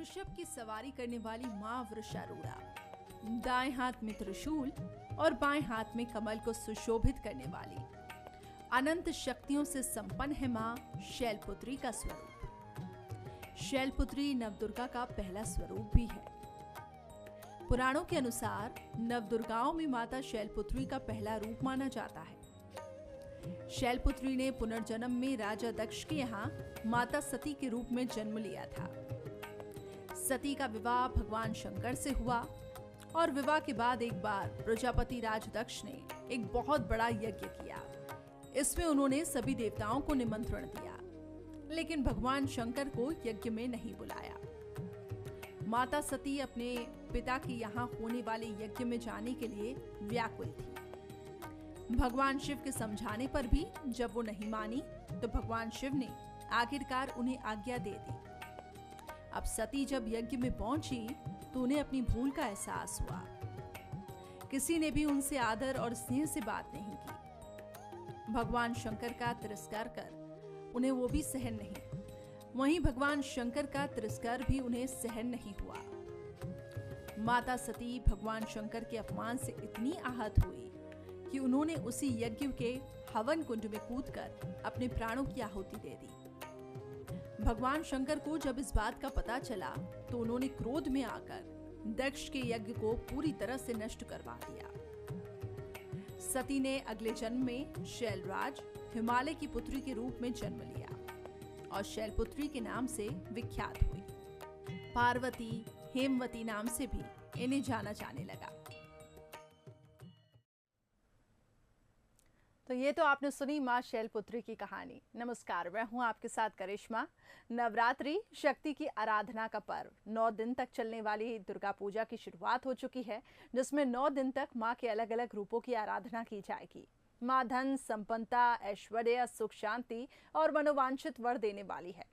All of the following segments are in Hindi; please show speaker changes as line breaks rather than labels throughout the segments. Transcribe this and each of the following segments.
वृषभ की सवारी करने वाली माँ वृषारूढ़ा, दाएं हाथ में त्रिशूल और बाएं हाथ में कमल को सुशोभित करने वाली अनंत शक्तियों से संपन्न है माँ शैलपुत्री का स्वरूप। शैलपुत्री नवदुर्गा का पहला स्वरूप भी है। पुराणों के अनुसार नवदुर्गाओं में माता शैलपुत्री का पहला रूप माना जाता है। शैलपुत्री ने पुनर्जन्म में राजा दक्ष के यहाँ माता सती के रूप में जन्म लिया था। सती का विवाह भगवान शंकर से हुआ और विवाह के बाद एक बार प्रजापति राज दक्ष ने एक बहुत बड़ा यज्ञ किया। इसमें उन्होंने सभी देवताओं को निमंत्रण दिया, लेकिन भगवान शंकर को यज्ञ में नहीं बुलाया। माता सती अपने पिता के यहाँ होने वाले यज्ञ में जाने के लिए व्याकुल थी। भगवान शिव के समझाने पर भी जब वो नहीं मानी तो भगवान शिव ने आखिरकार उन्हें आज्ञा दे दी। अब सती जब यज्ञ में पहुंची तो उन्हें अपनी भूल का एहसास हुआ। किसी ने भी उनसे आदर और स्नेह से बात नहीं की। भगवान शंकर का तिरस्कार कर उन्हें वो भी सहन नहीं, वहीं भगवान शंकर का तिरस्कार भी उन्हें सहन नहीं हुआ। माता सती भगवान शंकर के अपमान से इतनी आहत हुई कि उन्होंने उसी यज्ञ के हवन कुंड में कूदकर अपने प्राणों की आहुति दे दी। भगवान शंकर को जब इस बात का पता चला तो उन्होंने क्रोध में आकर दक्ष के यज्ञ को पूरी तरह से नष्ट करवा दिया। सती ने अगले जन्म में शैलराज हिमालय की पुत्री के रूप में जन्म लिया और शैलपुत्री के नाम से विख्यात हुई। पार्वती, हेमवती नाम से भी इन्हें जाना जाने लगा। तो ये तो आपने सुनी माँ शैलपुत्री की कहानी। नमस्कार, मैं हूँ आपके साथ करिश्मा। नवरात्रि शक्ति की आराधना का पर्व 9 दिन तक चलने वाली दुर्गा पूजा की शुरुआत हो चुकी है, जिसमें 9 दिन तक माँ के अलग अलग रूपों की आराधना की जाएगी। माँ धन, संपन्नता, ऐश्वर्य, सुख, शांति और मनोवांछित वर देने वाली है।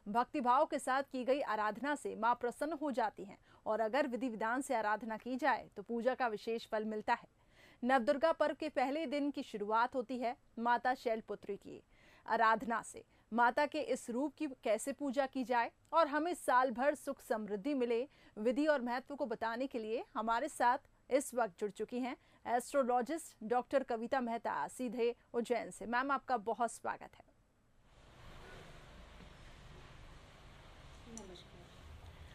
भक्तिभाव के साथ की गई आराधना से माँ प्रसन्न हो जाती हैं और अगर विधि विधान से आराधना की जाए तो पूजा का विशेष फल मिलता है। नवदुर्गा पर्व के पहले दिन की शुरुआत होती है माता शैलपुत्री की आराधना से। माता के इस रूप की कैसे पूजा की जाए और हमें साल भर सुख समृद्धि मिले, विधि और महत्व को बताने के लिए हमारे साथ इस वक्त जुड़ चुकी हैं एस्ट्रोलॉजिस्ट डॉक्टर कविता मेहता, सीधे उज्जैन से। मैम, आपका बहुत स्वागत है।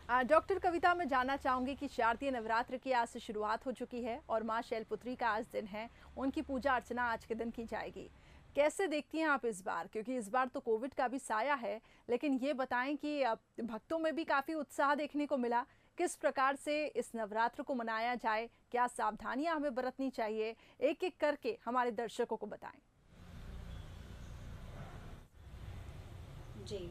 डॉक्टर कविता, मैं जानना चाहूंगी कि शारदीय नवरात्र की आज से शुरुआत हो चुकी है और माँ शैलपुत्री का आज दिन है, उनकी पूजा अर्चना आज के दिन की जाएगी। कैसे देखती हैं आप इस बार, क्योंकि इस बार तो कोविड का भी साया है, लेकिन ये बताएं कि भक्तों में भी काफ़ी उत्साह देखने को मिला। किस प्रकार से इस नवरात्र को मनाया जाए, क्या सावधानियाँ हमें बरतनी चाहिए, एक एक करके हमारे दर्शकों को बताएं।
जी,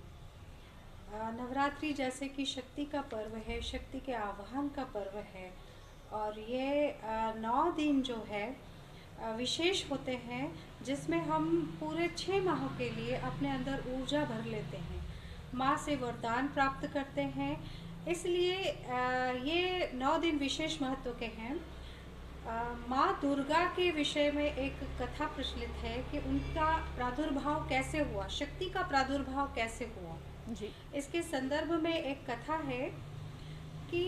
नवरात्रि जैसे कि शक्ति का पर्व है, शक्ति के आवाहन का पर्व है और ये 9 दिन जो है विशेष होते हैं, जिसमें हम पूरे 6 माह के लिए अपने अंदर ऊर्जा भर लेते हैं, माँ से वरदान प्राप्त करते हैं। इसलिए ये 9 दिन विशेष महत्व के हैं। माँ दुर्गा के विषय में एक कथा प्रचलित है कि उनका प्रादुर्भाव कैसे हुआ, शक्ति का प्रादुर्भाव कैसे हुआ
जी।
इसके संदर्भ में एक कथा है कि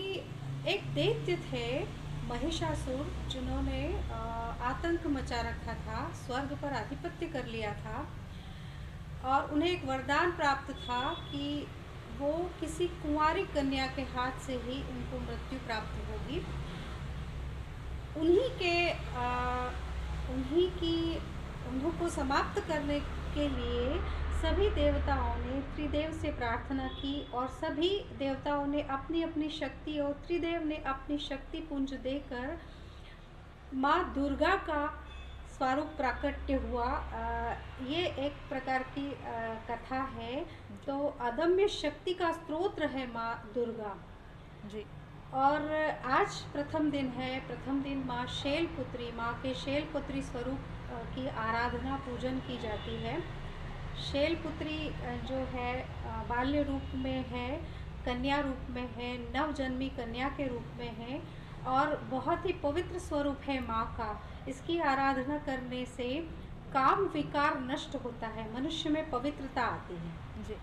एक दैत्य थे महिषासुर, जिन्होंने आतंक मचा रखा था, स्वर्ग पर आधिपत्य कर लिया था और उन्हें एक वरदान प्राप्त था कि वो किसी कुंवारी कन्या के हाथ से ही उनको मृत्यु प्राप्त होगी। उन्हीं को समाप्त करने के लिए सभी देवताओं ने त्रिदेव से प्रार्थना की और सभी देवताओं ने अपनी अपनी शक्ति और त्रिदेव ने अपनी शक्ति पुंज देकर माँ दुर्गा का स्वरूप प्राकट्य हुआ। ये एक प्रकार की कथा है। तो अदम्य शक्ति का स्रोत है माँ दुर्गा
जी।
और आज प्रथम दिन है। प्रथम दिन माँ शैलपुत्री, माँ के शैलपुत्री स्वरूप की आराधना पूजन की जाती है। शैलपुत्री जो है बाल्य रूप में है, कन्या रूप में है, नवजन्मी कन्या के रूप में है और बहुत ही पवित्र स्वरूप है माँ का। इसकी आराधना करने से काम विकार नष्ट होता है, मनुष्य में पवित्रता आती है।
जी।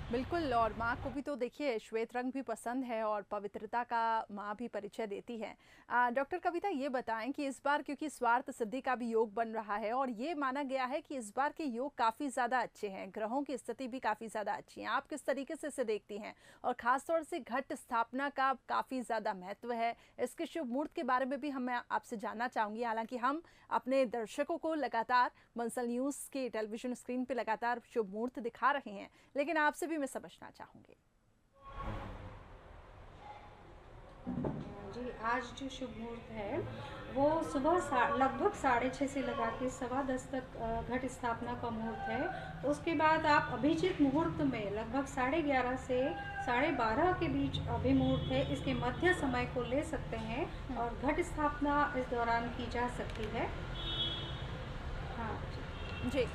बिल्कुल, और माँ को भी तो देखिए श्वेत रंग भी पसंद है और पवित्रता का माँ भी परिचय देती है। डॉक्टर कविता ये बताएं कि इस बार क्योंकि स्वार्थ सिद्धि का भी योग बन रहा है और ये माना गया है कि इस बार के योग काफ़ी ज़्यादा अच्छे हैं, ग्रहों की स्थिति भी काफ़ी ज़्यादा अच्छी है। आप किस तरीके से इसे देखती हैं? और ख़ासतौर से घट स्थापना का काफ़ी ज़्यादा महत्व है। इसके शुभ मुहूर्त के बारे में भी मैं आपसे जानना चाहूँगी। हालाँकि हम अपने दर्शकों को लगातार मंसल न्यूज़ के टेलीविज़न स्क्रीन पे लगातार शुभ मुहूर्त दिखा रहे हैं, लेकिन आपसे भी मैं समझना चाहूंगी।
जी, आज जो शुभ मुहूर्त है वो सुबह लगभग 6:30 से लगा के 10:15 तक घट स्थापना का मुहूर्त है। उसके बाद आप अभिजित मुहूर्त में लगभग 11:30 से 12:30 के बीच अभी मुहूर्त है, इसके मध्य समय को ले सकते हैं और घट स्थापना इस दौरान की जा सकती है। हाँ
जी,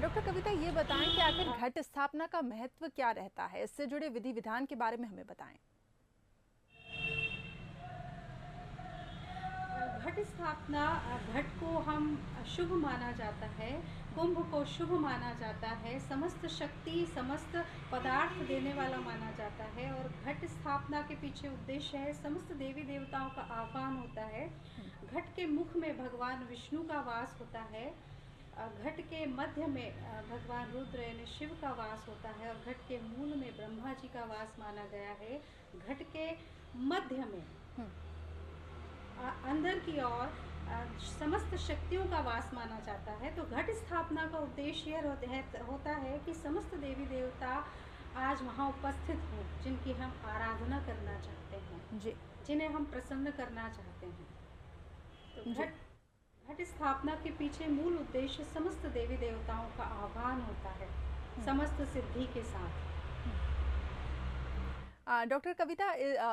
डॉक्टर कविता ये बताएं कि आखिर घट स्थापना का महत्व क्या रहता है? इससे जुड़े विधि विधान के बारे में हमें बताएं।
घट स्थापना, घट को हम शुभ माना जाता है, कुंभ को शुभ माना जाता है, समस्त शक्ति समस्त पदार्थ देने वाला माना जाता है और घट स्थापना के पीछे उद्देश्य है समस्त देवी देवताओं का आह्वान होता है। घट के मुख में भगवान विष्णु का वास होता है, घट के मध्य में भगवान रुद्र यानी शिव का वास होता है और घट के मूल में ब्रह्मा जी का वास माना गया है। घट के मध्य में अंदर की ओर समस्त शक्तियों का वास माना जाता है। तो घट स्थापना का उद्देश्य यह होता है कि समस्त देवी देवता आज वहाँ उपस्थित हों, जिनकी हम आराधना करना चाहते हैं
जी,
जिन्हें हम प्रसन्न करना चाहते हैं। तो घट स्थापना के पीछे मूल उद्देश्य समस्त देवी देवताओं का आह्वान होता है समस्त सिद्धि के साथ।
डॉक्टर कविता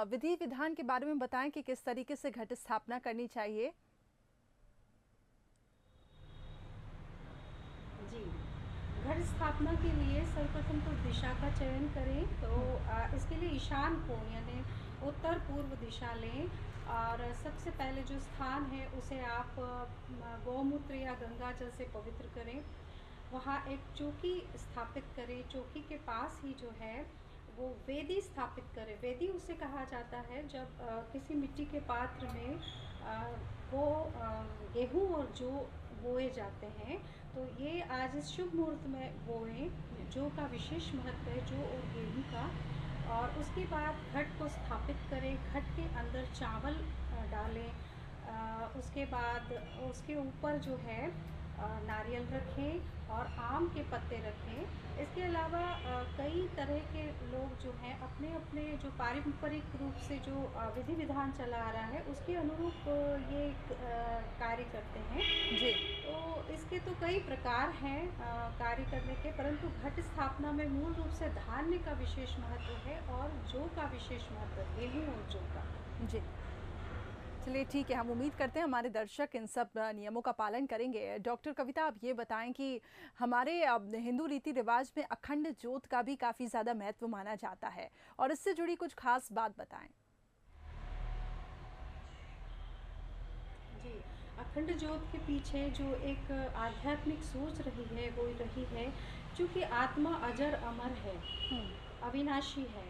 विधि विधान के बारे में बताएं कि किस तरीके से घट स्थापना करनी चाहिए।
जी, घट स्थापना के लिए सर्वप्रथम तो दिशा का चयन करें। तो इसके लिए ईशान कोण यानी उत्तर पूर्व दिशा लें और सबसे पहले जो स्थान है उसे आप गौमूत्र या गंगा जल से पवित्र करें। वहाँ एक चौकी स्थापित करें, चौकी के पास ही जो है वो वेदी स्थापित करें। वेदी उसे कहा जाता है जब किसी मिट्टी के पात्र में वो गेहूँ और जौ बोए जाते हैं। तो ये आज इस शुभ मुहूर्त में बोएं। जौ का विशेष महत्व है, जौ और गेहूँ का। और उसके बाद घट को स्थापित करें, घट के अंदर चावल डालें, उसके बाद उसके ऊपर जो है नारियल रखें और आम के पत्ते रखें। इसके अलावा कई तरह के लोग जो हैं अपने अपने जो पारंपरिक रूप से जो विधि विधान चला आ रहा है उसके अनुरूप ये कार्य करते हैं।
जी,
तो इसके तो कई प्रकार हैं कार्य करने के, परंतु घट स्थापना में मूल रूप से धान्य का विशेष महत्व है और जौ का विशेष महत्व है, गेहूँ और जौ का।
जी, चलिए ठीक है, हम उम्मीद करते हैं हमारे दर्शक इन सब नियमों का पालन करेंगे। डॉक्टर कविता आप ये बताएं कि हमारे हिंदू रीति रिवाज में अखंड ज्योत का भी काफ़ी ज़्यादा महत्व माना जाता है और इससे जुड़ी कुछ खास बात बताएं।
जी, अखंड ज्योत के पीछे जो एक आध्यात्मिक सोच रही है वो रही है, क्योंकि आत्मा अजर अमर है, अविनाशी है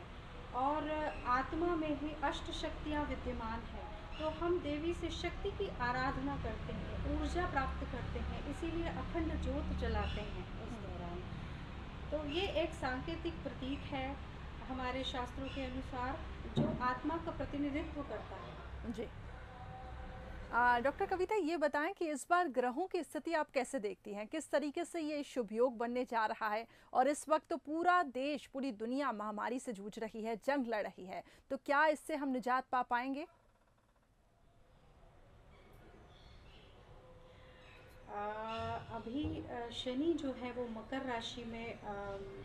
और आत्मा में ही अष्ट शक्तियाँ विद्यमान हैं। तो हम देवी से शक्ति की आराधना करते हैं, ऊर्जा प्राप्त करते हैं, इसीलिए अखंड ज्योत जलाते हैं उस दौरान। तो ये एक सांकेतिक प्रतीक है हमारे शास्त्रों के अनुसार जो आत्मा का प्रतिनिधित्व करता है।
जी, डॉक्टर कविता ये बताएं कि इस बार ग्रहों की स्थिति आप कैसे देखती हैं, किस तरीके से ये शुभ योग बनने जा रहा है और इस वक्त तो पूरा देश पूरी दुनिया महामारी से जूझ रही है, जंग लड़ रही है, तो क्या इससे हम निजात पा पाएंगे?
अभी शनि जो है वो मकर राशि में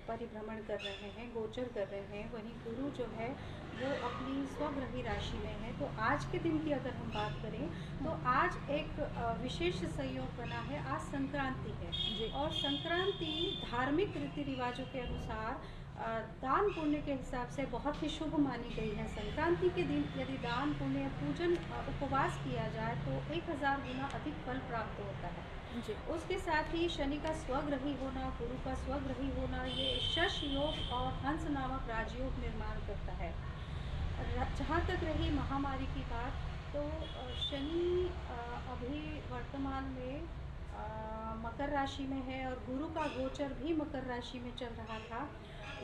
परिभ्रमण कर रहे हैं, गोचर कर रहे हैं। वहीं गुरु जो है वो अपनी स्वग्रही राशि में है। तो आज के दिन की अगर हम बात करें तो आज एक विशेष संयोग बना है, आज संक्रांति है और संक्रांति धार्मिक रीति रिवाजों के अनुसार दान पुण्य के हिसाब से बहुत ही शुभ मानी गई है। संक्रांति के दिन यदि दान पुण्य पूजन उपवास किया जाए तो 1000 गुना अधिक फल प्राप्त होता है।
जी।
उसके साथ ही शनि का स्वग्रही होना, गुरु का स्वग्रही होना, ये शश योग और हंस नामक राजयोग निर्माण करता है। जहाँ तक रही महामारी की बात, तो शनि अभी वर्तमान में मकर राशि में है और गुरु का गोचर भी मकर राशि में चल रहा था।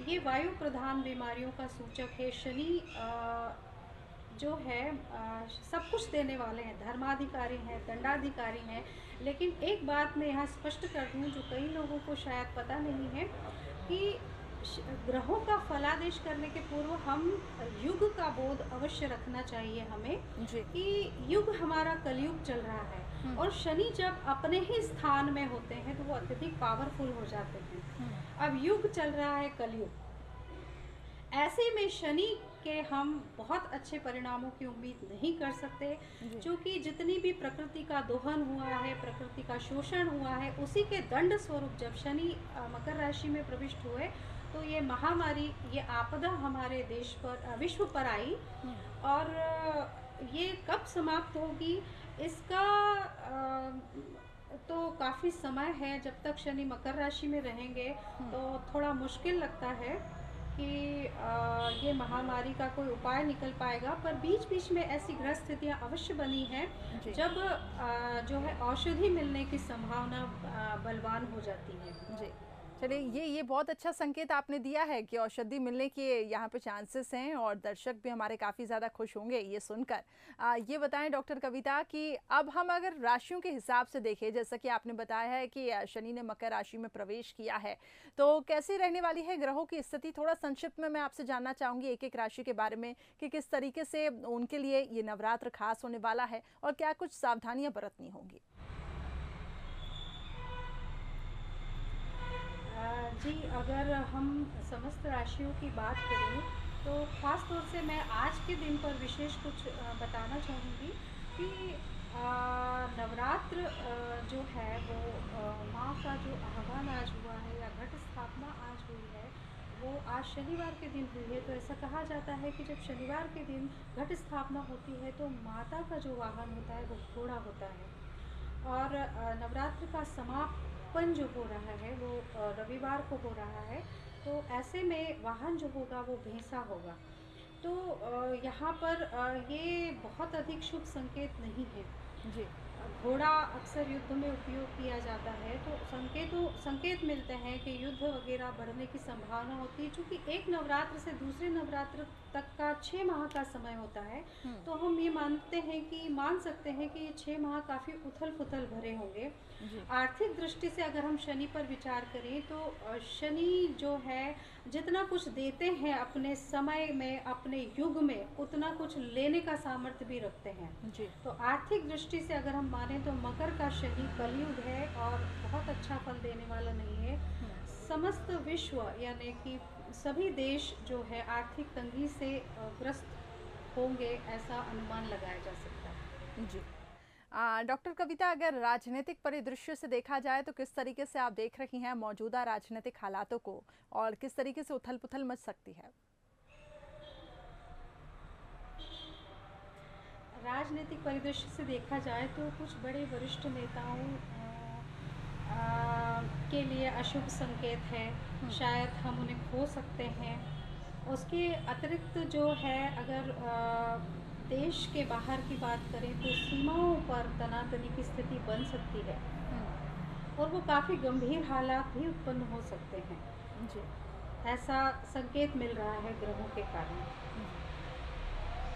ये वायु प्रधान बीमारियों का सूचक है। शनि जो है सब कुछ देने वाले हैं, धर्माधिकारी हैं, दंडाधिकारी हैं। लेकिन एक बात मैं यहाँ स्पष्ट कर दूँ, जो कई लोगों को शायद पता नहीं है, कि ग्रहों का फलादेश करने के पूर्व हम युग का बोध अवश्य रखना चाहिए हमें,
जी।
कि युग हमारा कलयुग चल रहा है।
हुँ,
और शनि जब अपने ही स्थान में होते हैं तो वो अत्यधिक पावरफुल हो जाते हैं।
हुँ।
अब युग चल रहा है कलयुग, ऐसे में शनि के हम बहुत अच्छे परिणामों की उम्मीद नहीं कर सकते,
जी।
क्योंकि जितनी भी प्रकृति का दोहन हुआ है, प्रकृति का शोषण हुआ है, उसी के दंड स्वरूप जब शनि मकर राशि में प्रविष्ट हुए, तो ये महामारी, ये आपदा हमारे देश पर, विश्व पर आई।
हुँ,
और ये कब समाप्त होगी, इसका तो काफ़ी समय है। जब तक शनि मकर राशि में रहेंगे
हुँ।
तो थोड़ा मुश्किल लगता है कि ये महामारी का कोई उपाय निकल पाएगा। पर बीच-बीच में ऐसी ग्रह स्थितियाँ अवश्य बनी हैं,
जी।
जब जो है औषधि मिलने की संभावना बलवान हो जाती है।
जी। चलिए, ये बहुत अच्छा संकेत आपने दिया है कि औषधि मिलने के यहाँ पे चांसेस हैं और दर्शक भी हमारे काफ़ी ज़्यादा खुश होंगे ये सुनकर। ये बताएँ डॉक्टर कविता कि अब हम अगर राशियों के हिसाब से देखें, जैसा कि आपने बताया है कि शनि ने मकर राशि में प्रवेश किया है, तो कैसी रहने वाली है ग्रहों की स्थिति? थोड़ा संक्षिप्त में मैं आपसे जानना चाहूँगी एक-एक राशि के बारे में कि किस तरीके से उनके लिए ये नवरात्र खास होने वाला है और क्या कुछ सावधानियाँ बरतनी होंगी?
जी, अगर हम समस्त राशियों की बात करें, तो ख़ास तौर से मैं आज के दिन पर विशेष कुछ बताना चाहूँगी कि नवरात्र जो है वो माँ का जो आह्वान आज हुआ है या घट स्थापना आज हुई है, वो आज शनिवार के दिन हुई है। तो ऐसा कहा जाता है कि जब शनिवार के दिन घट स्थापना होती है तो माता का जो वाहन होता है वो घोड़ा होता है। और नवरात्र का समापन जो हो रहा है वो रविवार को हो रहा है। तो ऐसे में वाहन जो होगा वो भैंसा होगा। तो यहाँ पर ये बहुत अधिक शुभ संकेत नहीं है।
जी।
घोड़ा अक्सर युद्ध में उपयोग किया जाता है, तो संकेत मिलते हैं कि युद्ध वगैरह बढ़ने की संभावना होती है। चूँकि एक नवरात्र से दूसरे नवरात्र तक का 6 माह का समय होता है,
हुँ,
तो हम ये मान सकते हैं कि ये 6 माह काफ़ी उथल-पुथल भरे होंगे।
जी।
आर्थिक दृष्टि से अगर हम शनि पर विचार करें, तो शनि जो है जितना कुछ देते हैं अपने समय में, अपने युग में, उतना कुछ लेने का सामर्थ्य भी रखते हैं।
जी।
तो आर्थिक दृष्टि से अगर हम माने तो मकर का शनि कलयुग है और बहुत अच्छा फल देने वाला नहीं है।
हुँ,
समस्त विश्व यानी कि सभी देश जो है आर्थिक तंगी से ग्रस्त होंगे, ऐसा अनुमान लगाया जा सकता है।
जी। डॉक्टर कविता, अगर राजनीतिक परिदृश्य से देखा जाए तो किस तरीके से आप देख रही हैं मौजूदा राजनीतिक हालातों को और किस तरीके से उथल-पुथल मच सकती है?
राजनीतिक परिदृश्य से देखा जाए तो कुछ बड़े वरिष्ठ नेताओं के लिए अशुभ संकेत है।
हुँ,
शायद हम उन्हें खो सकते हैं। उसके अतिरिक्त जो है, अगर देश के बाहर की बात करें तो सीमाओं पर तनातनी की स्थिति बन सकती है
हुँ,
और वो काफ़ी गंभीर हालात भी उत्पन्न हो सकते हैं।
जी,
ऐसा संकेत मिल रहा है ग्रहों के कारण।
जी।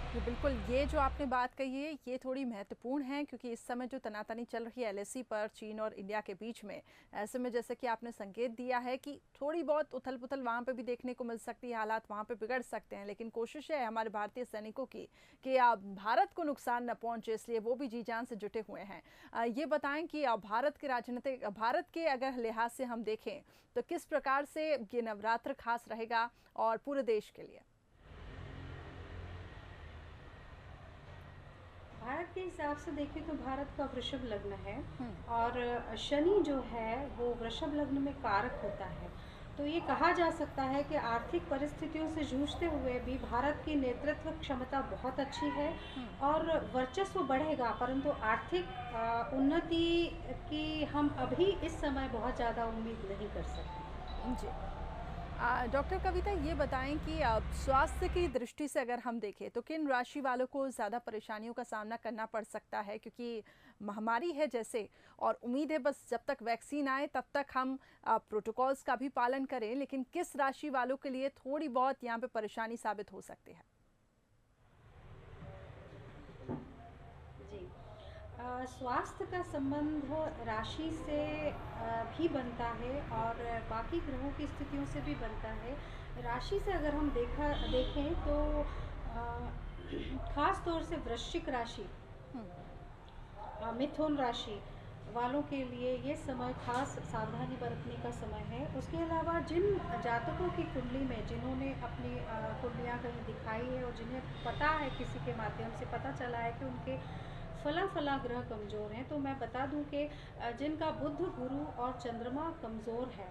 जी, बिल्कुल, ये जो आपने बात कही है, ये थोड़ी महत्वपूर्ण है क्योंकि इस समय जो तनातनी चल रही है एलएसी पर चीन और इंडिया के बीच में, ऐसे में जैसे कि आपने संकेत दिया है कि थोड़ी बहुत उथल-पुथल वहाँ पे भी देखने को मिल सकती है, हालात वहाँ पे बिगड़ सकते हैं। लेकिन कोशिश है हमारे भारतीय सैनिकों की कि भारत को नुकसान न पहुँचे, इसलिए वो भी जी-जान से जुटे हुए हैं। ये बताएँ कि भारत के अगर लिहाज से हम देखें, तो किस प्रकार से ये नवरात्र खास रहेगा और पूरे देश के लिए?
भारत के हिसाब से देखें तो भारत का वृषभ लग्न है
हुँ,
और शनि जो है वो वृषभ लग्न में कारक होता है। तो ये कहा जा सकता है कि आर्थिक परिस्थितियों से जूझते हुए भी भारत की नेतृत्व क्षमता बहुत अच्छी है और वर्चस्व बढ़ेगा, परंतु आर्थिक उन्नति की हम अभी इस समय बहुत ज़्यादा उम्मीद नहीं कर सकते।
जी। डॉक्टर कविता ये बताएं कि स्वास्थ्य की दृष्टि से अगर हम देखें तो किन राशि वालों को ज़्यादा परेशानियों का सामना करना पड़ सकता है, क्योंकि महामारी है जैसे, और उम्मीद है बस जब तक वैक्सीन आए तब तक हम प्रोटोकॉल्स का भी पालन करें, लेकिन किस राशि वालों के लिए थोड़ी बहुत यहाँ पे परेशानी साबित हो सकती है?
जी। स्वास्थ्य का संबंध राशि से भी बनता है और बाकी ग्रहों की स्थितियों से भी बनता है। राशि से अगर हम देखें तो खास तौर से वृश्चिक राशि, मिथुन राशि वालों के लिए ये समय खास सावधानी बरतने का समय है। उसके अलावा जिन जातकों की कुंडली में जिन्होंने अपनी कुंडलियाँ कहीं दिखाई है और जिन्हें पता है, किसी के माध्यम से पता चला है कि उनके फला फला ग्रह कमज़ोर हैं, तो मैं बता दूं कि जिनका बुध, गुरु और चंद्रमा कमज़ोर है,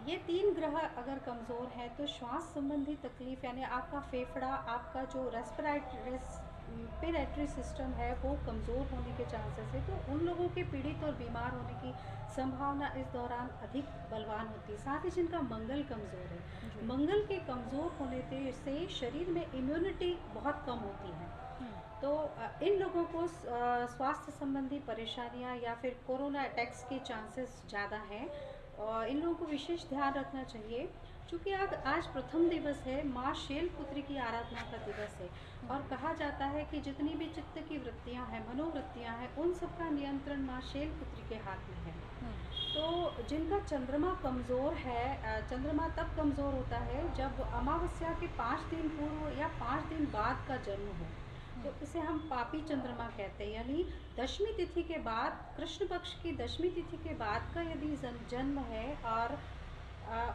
ये 3 ग्रह अगर कमज़ोर हैं तो श्वास संबंधी तकलीफ, यानी आपका फेफड़ा, आपका जो रेस्पिरेटरी सिस्टम है वो कमज़ोर होने के चांसेस है। तो उन लोगों के पीड़ित और बीमार होने की संभावना इस दौरान अधिक बलवान होती है। साथ ही जिनका मंगल कमज़ोर है, मंगल के कमज़ोर होने से शरीर में इम्यूनिटी बहुत कम होती है। तो इन लोगों को स्वास्थ्य संबंधी परेशानियां या फिर कोरोना अटैक्स के चांसेस ज़्यादा हैं और इन लोगों को विशेष ध्यान रखना चाहिए। चूँकि आज प्रथम दिवस है, माँ शैलपुत्री की आराधना का दिवस है और कहा जाता है कि जितनी भी चित्त की वृत्तियाँ हैं, मनोवृत्तियाँ हैं, उन सब का नियंत्रण माँ शैलपुत्री के हाथ में है। तो जिनका चंद्रमा कमज़ोर है, चंद्रमा तब कमज़ोर होता है जब अमावस्या के 5 दिन पूर्व या 5 दिन बाद का जन्म हो, तो इसे हम पापी चंद्रमा कहते हैं। यानी दशमी तिथि के बाद, कृष्ण पक्ष की दशमी तिथि के बाद का यदि जन्म है और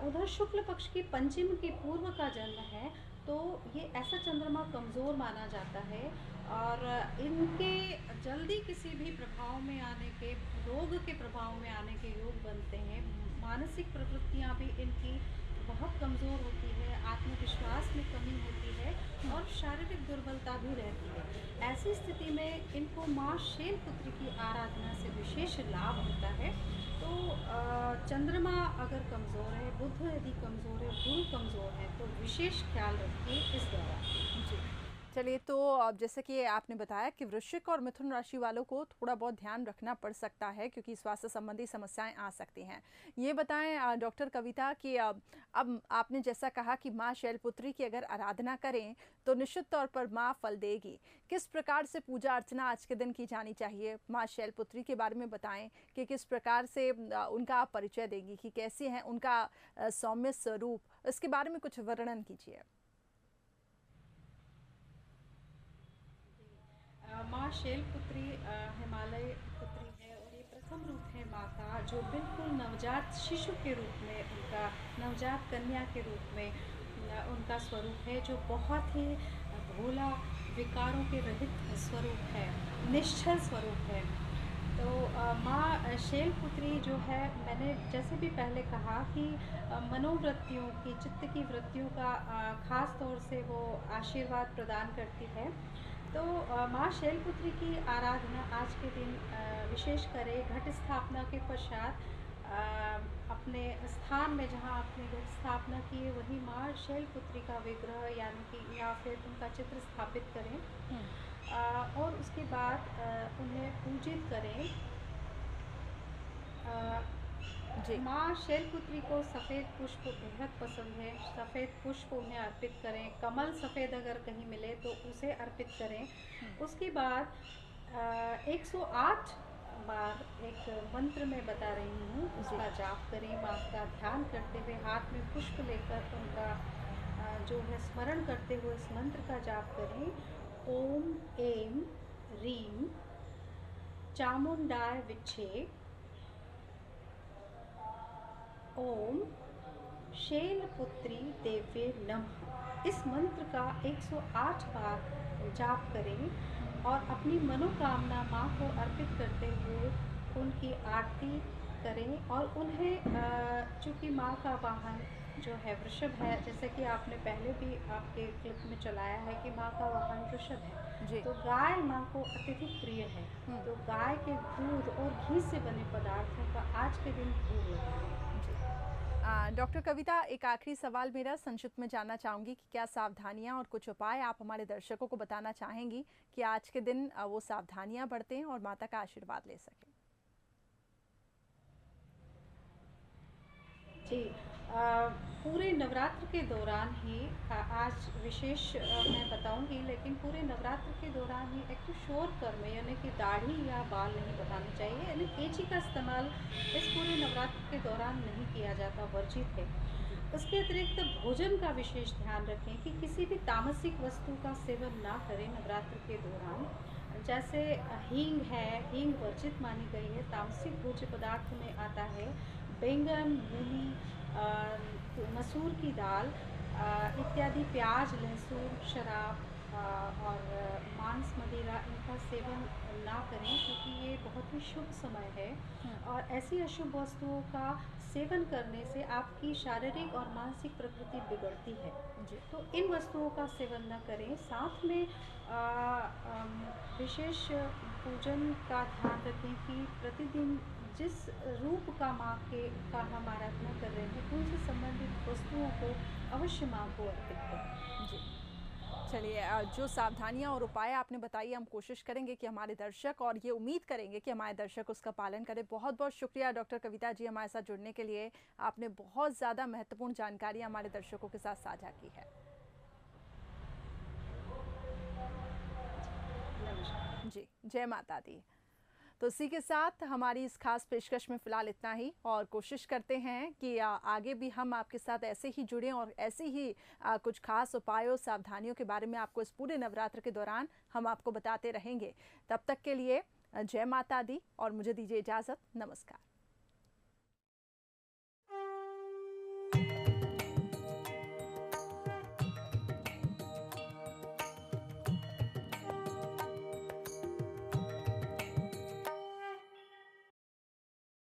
उधर शुक्ल पक्ष की पंचम के पूर्व का जन्म है, तो ये ऐसा चंद्रमा कमज़ोर माना जाता है और इनके जल्दी किसी भी प्रभाव में आने के, रोग के प्रभाव में आने के योग बनते हैं। मानसिक प्रवृत्तियाँ भी इनकी बहुत कमज़ोर होती है, आत्मविश्वास में कमी होती है और शारीरिक दुर्बलता भी रहती है। ऐसी स्थिति में इनको माँ शैलपुत्री की आराधना से विशेष लाभ होता है। तो चंद्रमा अगर कमज़ोर है, बुध यदि कमज़ोर है, गुरु कमज़ोर है, तो विशेष ख्याल रखिए इस दौरान।
जी। चलिए, तो अब जैसे कि आपने बताया कि वृश्चिक और मिथुन राशि वालों को थोड़ा बहुत ध्यान रखना पड़ सकता है क्योंकि स्वास्थ्य संबंधी समस्याएं आ सकती हैं। ये बताएं डॉक्टर कविता कि अब आपने जैसा कहा कि माँ शैलपुत्री की अगर आराधना करें तो निश्चित तौर पर माँ फल देगी। किस प्रकार से पूजा अर्चना आज के दिन की जानी चाहिए? माँ शैलपुत्री के बारे में बताएं कि किस प्रकार से उनका आप परिचय देंगी, कि कैसे हैं उनका सौम्य स्वरूप, इसके बारे में कुछ वर्णन कीजिए।
माँ शैलपुत्री हिमालय पुत्री है और ये प्रथम रूप है माँ का, जो बिल्कुल नवजात शिशु के रूप में, उनका नवजात कन्या के रूप में उनका स्वरूप है, जो बहुत ही भोला, विकारों के रहित स्वरूप है, निश्चल स्वरूप है। तो माँ शैलपुत्री जो है, मैंने जैसे भी पहले कहा कि मनोवृत्तियों की, चित्त की वृत्तियों का खास तौर से वो आशीर्वाद प्रदान करती है। तो माँ शैलपुत्री की आराधना आज के दिन विशेष करें। घट स्थापना के पश्चात अपने स्थान में जहाँ आपने घट स्थापना की है, वहीं माँ शैलपुत्री का विग्रह यानी कि या फिर उनका चित्र स्थापित करें और उसके बाद उन्हें पूजित करें। माँ शैलपुत्री को सफ़ेद पुष्प बेहद पसंद है, सफ़ेद पुष्प उन्हें अर्पित करें। कमल सफ़ेद अगर कहीं मिले तो उसे अर्पित करें। उसके बाद 108 बार एक मंत्र मैं बता रही हूँ, उसका जाप करें। माँ का ध्यान करते हुए, हाथ में पुष्प लेकर उनका जो है स्मरण करते हुए इस मंत्र का जाप करें। ओम ऐं ह्रीं चामुंडाय विच्चे, ओम शैलपुत्री देव्ये नमः। इस मंत्र का 108 बार जाप करें और अपनी मनोकामना माँ को अर्पित करते हुए उनकी आरती करें और उन्हें चूँकि माँ का वाहन जो है वृषभ है, जैसे कि आपने पहले भी आपके क्लिप में चलाया है कि माँ का वाहन वृषभ है,
जी।
तो गाय माँ को अत्यधिक प्रिय है। तो गाय के दूध और घी से बने पदार्थों का आज के दिन भोग लगाएं।
जी। डॉक्टर कविता, एक आखिरी सवाल मेरा संक्षिप्त में जानना चाहूँगी कि क्या सावधानियाँ और कुछ उपाय आप हमारे दर्शकों को बताना चाहेंगी कि आज के दिन वो सावधानियाँ बरतें और माता का आशीर्वाद ले सकें?
जी, पूरे नवरात्र के दौरान ही आज विशेष मैं बताऊंगी, लेकिन पूरे नवरात्र के दौरान ही एक तो शोर कर्म यानी कि दाढ़ी या बाल नहीं बताने चाहिए, यानी कैंची का इस्तेमाल इस पूरे नवरात्र के दौरान नहीं किया जाता, वर्जित है। उसके अतिरिक्त भोजन का विशेष ध्यान रखें कि किसी भी तामसिक वस्तु का सेवन ना करें नवरात्र के दौरान। जैसे हींग है, हींग वर्जित मानी गई है। तामसिक भोज्य पदार्थ में आता है बैंगन, मूली, मसूर की दाल इत्यादि, प्याज, लहसुन, शराब और मांस, मदिरा, इनका सेवन ना करें, क्योंकि ये बहुत ही शुभ समय है। और ऐसी अशुभ वस्तुओं का सेवन करने से आपकी शारीरिक और मानसिक प्रकृति बिगड़ती है।
जी।
तो इन वस्तुओं का सेवन न करें। साथ में विशेष पूजन का ध्यान रखें कि प्रतिदिन जिस रूप का माँ के का हम आराधना कर रहे हैं, उनसे संबंधित वस्तुओं को अवश्य माँ को अर्पित करें।
जी। चलिए, जो सावधानियां और उपाय आपने बताई, हम कोशिश करेंगे कि हमारे दर्शक, और ये उम्मीद करेंगे कि हमारे दर्शक उसका पालन करें। बहुत बहुत शुक्रिया डॉक्टर कविता जी हमारे साथ जुड़ने के लिए। आपने बहुत ज़्यादा महत्वपूर्ण जानकारी हमारे दर्शकों के साथ साझा की है।
नमस्कार।
जी, जय माता दी। तो इसी के साथ हमारी इस खास पेशकश में फ़िलहाल इतना ही, और कोशिश करते हैं कि आगे भी हम आपके साथ ऐसे ही जुड़ें और ऐसे ही कुछ खास उपायों, सावधानियों के बारे में आपको इस पूरे नवरात्र के दौरान हम आपको बताते रहेंगे। तब तक के लिए जय माता दी, और मुझे दीजिए इजाज़त। नमस्कार।